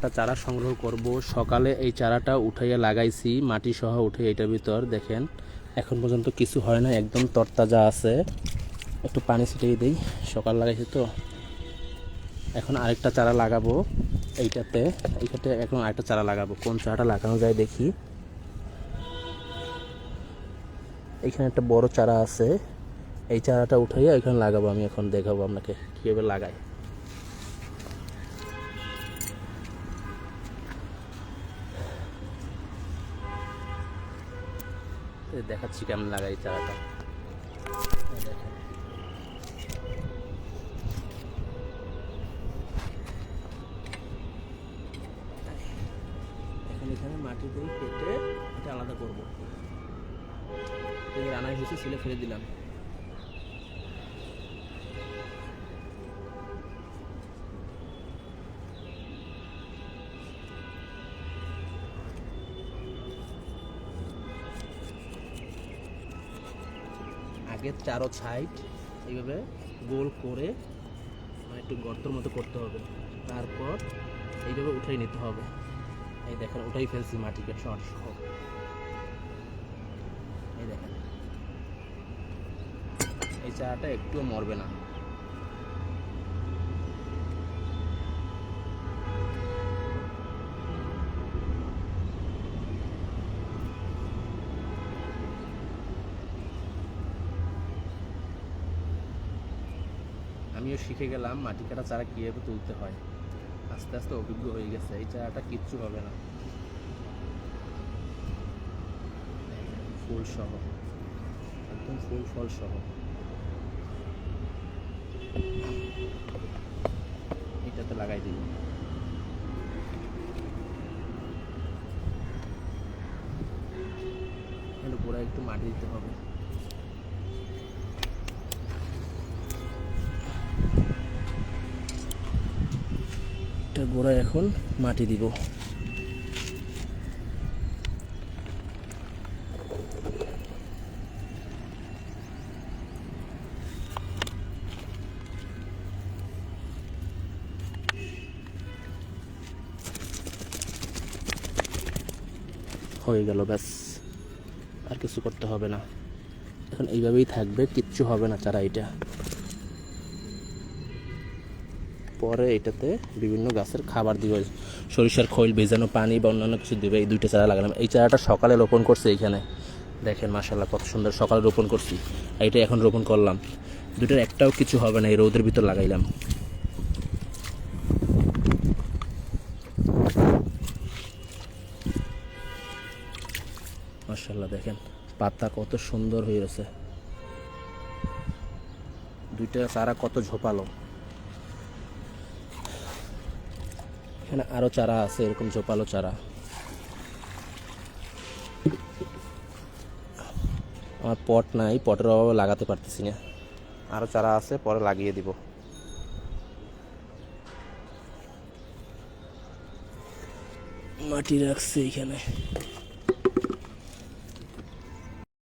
একটা চারা সংগ্রহ করব। সকালে এই চারাটা উঠাইয়া লাগাইছি মাটি সহ উঠে এটার ভিতর দেখেন এখন পর্যন্ত কিছু হয় না, একদম তরতাজা আছে। একটু পানি ছিটিয়ে দিই, সকাল লাগাইছি তো। এখন আরেকটা চারা লাগাবো এইটাতে এখন আরেকটা চারা লাগাবো। কোন চারাটা লাগানো যায় দেখি। এইখানে একটা বড় চারা আছে, এই চারাটা উঠাইয়া এখানে লাগাবো। আমি এখন দেখাবো আপনাকে কীভাবে লাগাই। দেখাচ্ছি কেমন লাগাই চারাটা। এখন এখানে মাটি দিয়ে কেটে এটা আলাদা করবো। রানাই হয়েছে, ছিলে ফেলে দিলাম। আগে চারো সাইড এইভাবে গোল করে একটু গর্তর মতো করতে হবে, তারপর এইভাবে উঠাই নিতে হবে। এই দেখেন উঠাই ফেলছি মাটিকে সহ। এই দেখেন এই চারাটা একটুও মরবে না। আমিও শিখে গেলাম মাটি কাটা চারা কীভাবে তুলতে হয়, আস্তে আস্তে অভিজ্ঞ হয়ে গেছে। এই চারাটা কিচ্ছু হবে না, ফুল সহ, একদম ফুল ফল সহ। এটাতে লাগাই দিই। গোড়া একটু মাটি দিতে হবে। এটা গোড়ায় এখন মাটি দিব। হয়ে গেল, ব্যাস আর কিছু করতে হবে না। এখন এইভাবেই থাকবে, কিচ্ছু হবে না চারা এটা। পরে এটাতে বিভিন্ন গাছের খাবার দিবে, সরিষার খৈল, ভেজানো পানি বা অন্যান্য কিছু দিবে। এই দুইটা চারা লাগালাম। এই চারাটা সকালে রোপণ করছে এইখানে, দেখেন মাশাআল্লাহ কত সুন্দর। সকালে রোপণ করছি, এইটা এখন রোপণ করলাম। দুইটার একটাও কিছু হবে না, এই রোদের ভিতর লাগাইলাম। মাশাআল্লাহ দেখেন পাতা কত সুন্দর হয়ে গেছে। দুইটা চারা কত ঝোপালো। এখানে আরো চারা আছে এরকম ঝোপালো চারা। আমার পট নাই, পটের অভাবে লাগাতে পারতেছি না। আরো চারা আছে, পরে লাগিয়ে দিব। মাটি রাখছে এখানে।